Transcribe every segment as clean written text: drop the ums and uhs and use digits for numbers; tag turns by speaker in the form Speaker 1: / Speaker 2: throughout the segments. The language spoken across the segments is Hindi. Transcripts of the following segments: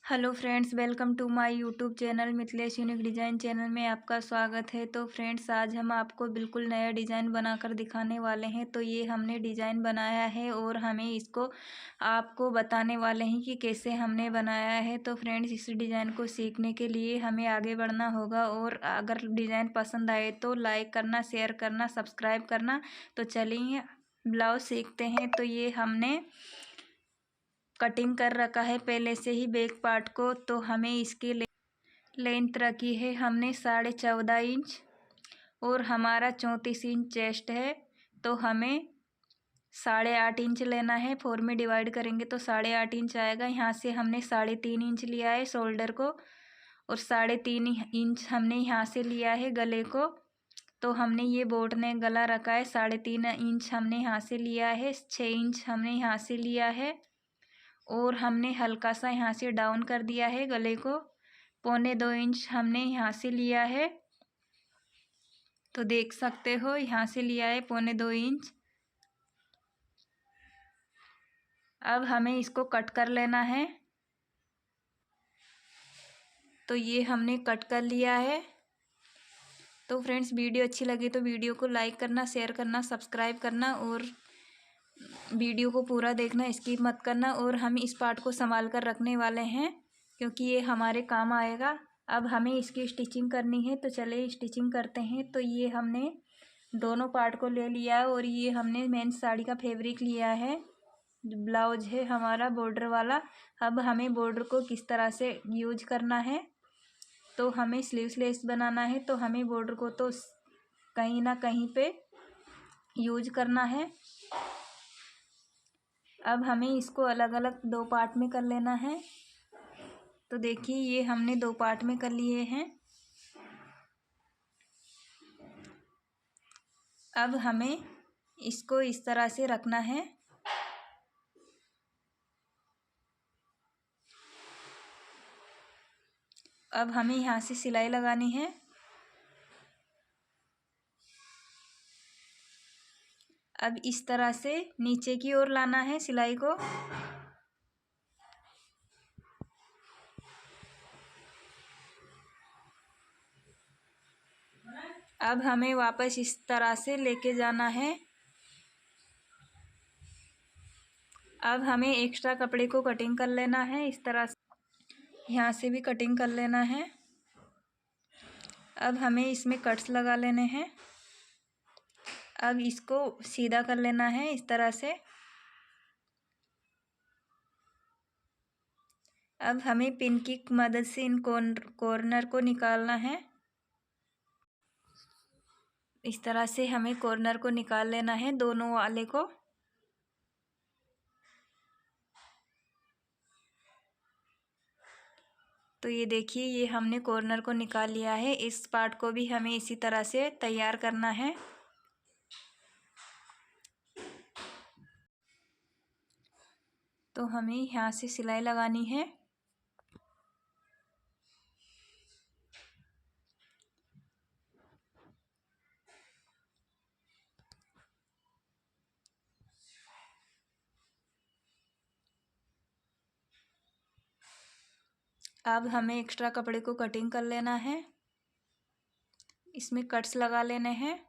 Speaker 1: Hello friends, welcome to my YouTube channel Mithilesh unique design channel में आपका स्वागत है। तो फ्रेंड्स, आज हम आपको बिल्कुल नया डिज़ाइन बनाकर दिखाने वाले हैं। तो ये हमने डिज़ाइन बनाया है और हमें इसको आपको बताने वाले हैं कि कैसे हमने बनाया है। तो फ्रेंड्स, इस डिज़ाइन को सीखने के लिए हमें आगे बढ़ना होगा और अगर डिज़ाइन पसंद आए तो लाइक करना, शेयर करना, सब्सक्राइब करना। तो चलिए ब्लाउज सीखते हैं। तो ये हमने कटिंग कर रखा है पहले से ही बैक पार्ट को। तो हमें इसकी लेंथ रखी है हमने 14.5 इंच और हमारा 34 इंच चेस्ट है। तो हमें 8.5 इंच लेना है। 4 में डिवाइड करेंगे तो 8.5 इंच आएगा। यहाँ से हमने 3.5 इंच लिया है शोल्डर को और 3.5 इंच हमने यहाँ से लिया है गले को। तो हमने ये बोट ने गला रखा है। 3.5 इंच हमने यहाँ से लिया है। 6 इंच हमने यहाँ से लिया है और हमने हल्का सा यहाँ से डाउन कर दिया है गले को। 1.25 इंच हमने यहाँ से लिया है। तो देख सकते हो यहाँ से लिया है 1.25 इंच। अब हमें इसको कट कर लेना है। तो ये हमने कट कर लिया है। तो फ्रेंड्स, वीडियो अच्छी लगी तो वीडियो को लाइक करना, शेयर करना, सब्सक्राइब करना और वीडियो को पूरा देखना, स्किप मत करना। और हम इस पार्ट को संभाल कर रखने वाले हैं क्योंकि ये हमारे काम आएगा। अब हमें इसकी स्टिचिंग करनी है। तो चलिए स्टिचिंग करते हैं। तो ये हमने दोनों पार्ट को ले लिया है और ये हमने मेन साड़ी का फैब्रिक लिया है। ब्लाउज है हमारा बॉर्डर वाला। अब हमें बॉर्डर को किस तरह से यूज करना है। तो हमें स्लीवलेस बनाना है। तो हमें बॉर्डर को तो कहीं ना कहीं पे यूज करना है। अब हमें इसको अलग अलग 2 पार्ट में कर लेना है। तो देखिए ये हमने 2 पार्ट में कर लिए हैं। अब हमें इसको इस तरह से रखना है। अब हमें यहाँ से सिलाई लगानी है। अब इस तरह से नीचे की ओर लाना है सिलाई को। अब हमें वापस इस तरह से लेके जाना है। अब हमें एक्स्ट्रा कपड़े को कटिंग कर लेना है इस तरह से। यहाँ से भी कटिंग कर लेना है। अब हमें इसमें कट्स लगा लेने हैं। अब इसको सीधा कर लेना है इस तरह से। अब हमें पिन की मदद से इन कॉर्नर को निकालना है। इस तरह से हमें कॉर्नर को निकाल लेना है दोनों वाले को। तो ये देखिए ये हमने कॉर्नर को निकाल लिया है। इस पार्ट को भी हमें इसी तरह से तैयार करना है। तो हमें यहाँ से सिलाई लगानी है। अब हमें एक्स्ट्रा कपड़े को कटिंग कर लेना है। इसमें कट्स लगा लेने हैं।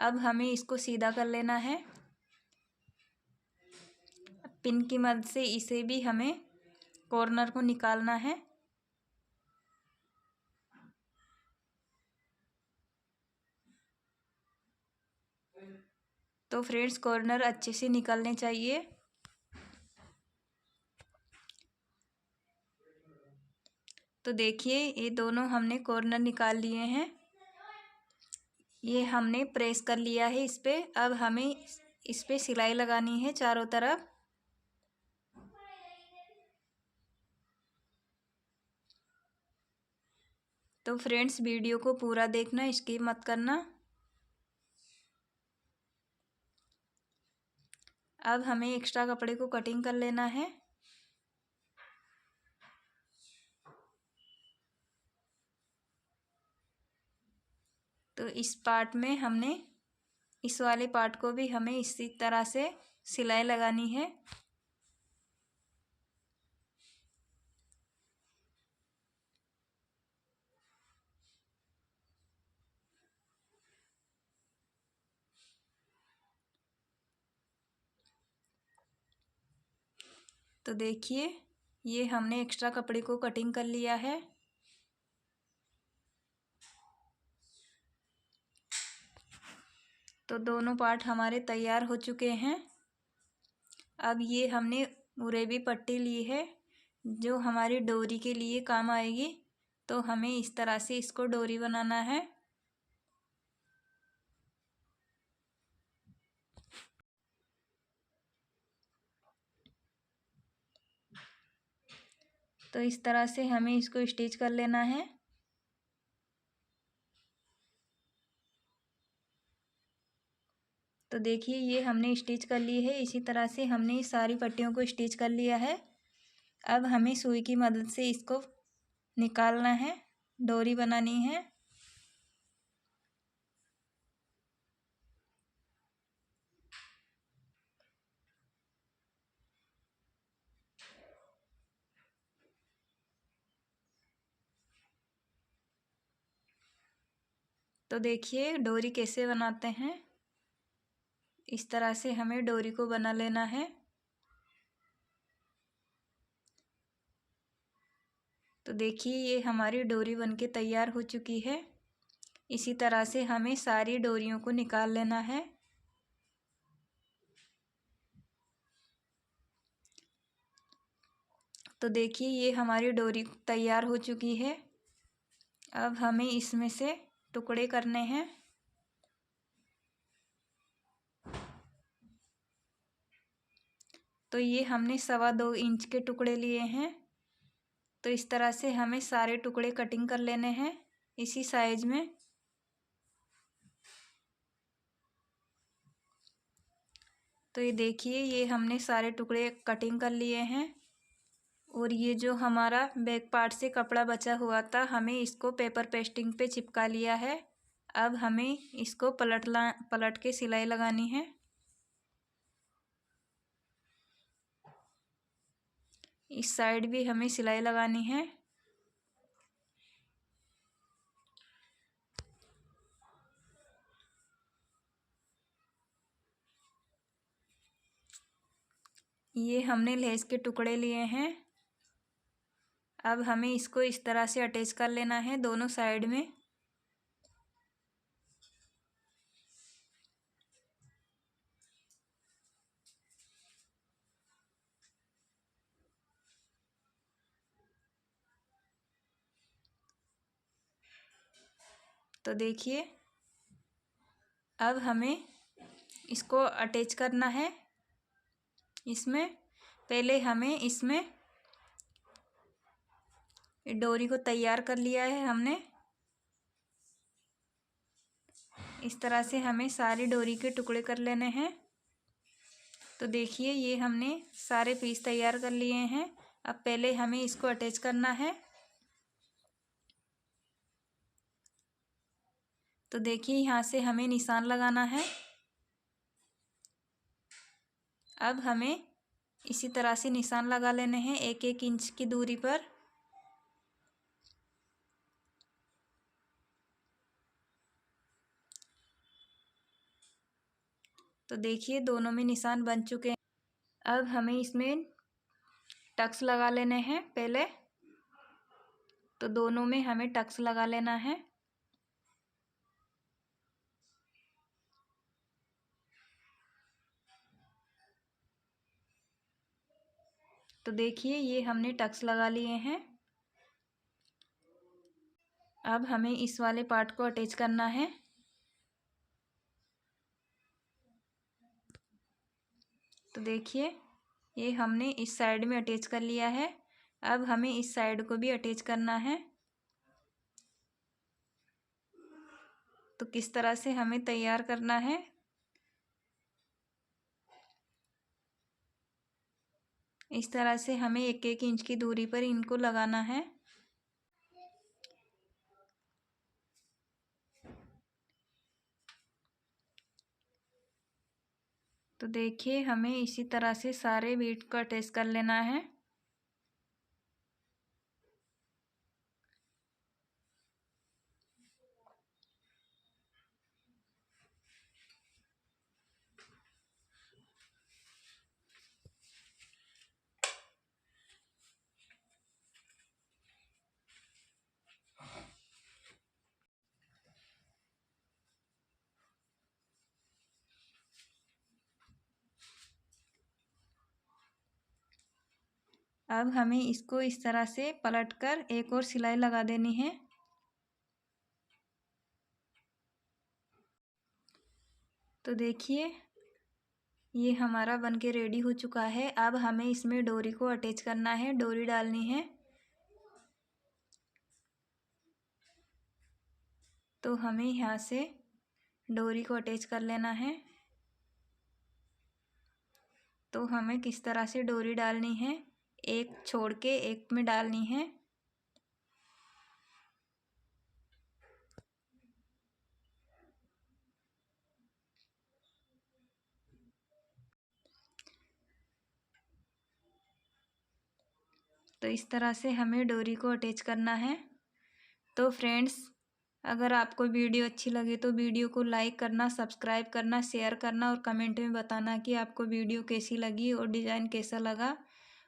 Speaker 1: अब हमें इसको सीधा कर लेना है। पिन की मदद से इसे भी हमें कॉर्नर को निकालना है। तो फ्रेंड्स, कॉर्नर अच्छे से निकलने चाहिए। तो देखिए ये दोनों हमने कॉर्नर निकाल लिए हैं। ये हमने प्रेस कर लिया है इस पे। अब हमें इस पे सिलाई लगानी है चारों तरफ। तो फ्रेंड्स, वीडियो को पूरा देखना, स्किप मत करना। अब हमें एक्स्ट्रा कपड़े को कटिंग कर लेना है। तो इस पार्ट में हमने इस वाले पार्ट को भी हमें इसी तरह से सिलाई लगानी है। तो देखिए ये हमने एक्स्ट्रा कपड़े को कटिंग कर लिया है। तो दोनों पार्ट हमारे तैयार हो चुके हैं। अब ये हमने उरेबी पट्टी ली है जो हमारी डोरी के लिए काम आएगी। तो हमें इस तरह से इसको डोरी बनाना है। तो इस तरह से हमें इसको स्टिच कर लेना है। तो देखिए ये हमने स्टिच कर ली है। इसी तरह से हमने सारी पट्टियों को स्टिच कर लिया है। अब हमें सुई की मदद से इसको निकालना है, डोरी बनानी है। तो देखिए डोरी कैसे बनाते हैं। इस तरह से हमें डोरी को बना लेना है। तो देखिए ये हमारी डोरी बनके तैयार हो चुकी है। इसी तरह से हमें सारी डोरियों को निकाल लेना है। तो देखिए ये हमारी डोरी तैयार हो चुकी है। अब हमें इसमें से टुकड़े करने हैं। तो ये हमने 2.25 इंच के टुकड़े लिए हैं। तो इस तरह से हमें सारे टुकड़े कटिंग कर लेने हैं इसी साइज में। तो ये देखिए ये हमने सारे टुकड़े कटिंग कर लिए हैं। और ये जो हमारा बैक पार्ट से कपड़ा बचा हुआ था हमें इसको पेपर पेस्टिंग पे चिपका लिया है। अब हमें इसको पलट के सिलाई लगानी है। इस साइड भी हमें सिलाई लगानी है। ये हमने लेस के टुकड़े लिए हैं। अब हमें इसको इस तरह से अटैच कर लेना है दोनों साइड में। तो देखिए अब हमें इसको अटैच करना है। इसमें पहले हमें इसमें डोरी को तैयार कर लिया है हमने। इस तरह से हमें सारी डोरी के टुकड़े कर लेने हैं। तो देखिए ये हमने सारे पीस तैयार कर लिए हैं। अब पहले हमें इसको अटैच करना है। तो देखिए यहाँ से हमें निशान लगाना है। अब हमें इसी तरह से निशान लगा लेने हैं 1-1 इंच की दूरी पर। तो देखिए दोनों में निशान बन चुके हैं। अब हमें इसमें टक्स लगा लेने हैं पहले। तो दोनों में हमें टक्स लगा लेना है। तो देखिए ये हमने टक्स लगा लिए हैं। अब हमें इस वाले पार्ट को अटैच करना है। तो देखिए ये हमने इस साइड में अटैच कर लिया है। अब हमें इस साइड को भी अटैच करना है। तो किस तरह से हमें तैयार करना है। इस तरह से हमें 1-1 इंच की दूरी पर इनको लगाना है। तो देखिए हमें इसी तरह से सारे बीट को अटैच कर लेना है। अब हमें इसको इस तरह से पलटकर एक और सिलाई लगा देनी है। तो देखिए ये हमारा बनके रेडी हो चुका है। अब हमें इसमें डोरी को अटैच करना है, डोरी डालनी है। तो हमें यहाँ से डोरी को अटैच कर लेना है। तो हमें किस तरह से डोरी डालनी है, एक छोड़ के एक में डालनी है। तो इस तरह से हमें डोरी को अटैच करना है। तो फ्रेंड्स, अगर आपको वीडियो अच्छी लगे तो वीडियो को लाइक करना, सब्सक्राइब करना, शेयर करना और कमेंट में बताना कि आपको वीडियो कैसी लगी और डिज़ाइन कैसा लगा।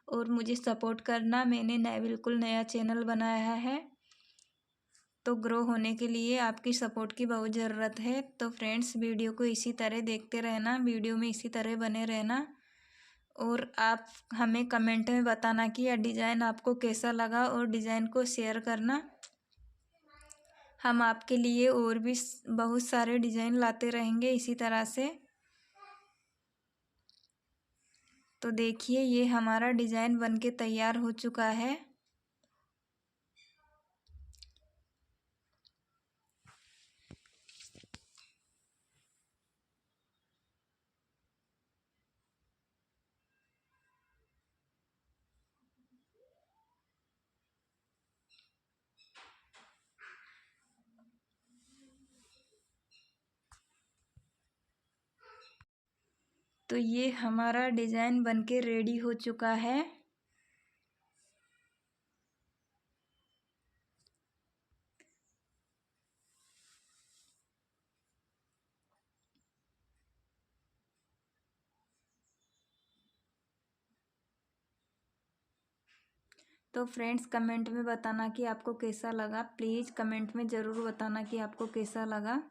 Speaker 1: और मुझे सपोर्ट करना, मैंने बिल्कुल नया चैनल बनाया है तो ग्रो होने के लिए आपकी सपोर्ट की बहुत ज़रूरत है। तो फ्रेंड्स, वीडियो को इसी तरह देखते रहना, वीडियो में इसी तरह बने रहना और आप हमें कमेंट में बताना कि यह डिज़ाइन आपको कैसा लगा और डिज़ाइन को शेयर करना। हम आपके लिए और भी बहुत सारे डिज़ाइन लाते रहेंगे इसी तरह से। तो देखिए ये हमारा डिज़ाइन बनके तैयार हो चुका है। तो ये हमारा डिज़ाइन बनके रेडी हो चुका है। तो फ्रेंड्स, कमेंट में बताना कि आपको कैसा लगा। प्लीज़ कमेंट में ज़रूर बताना कि आपको कैसा लगा।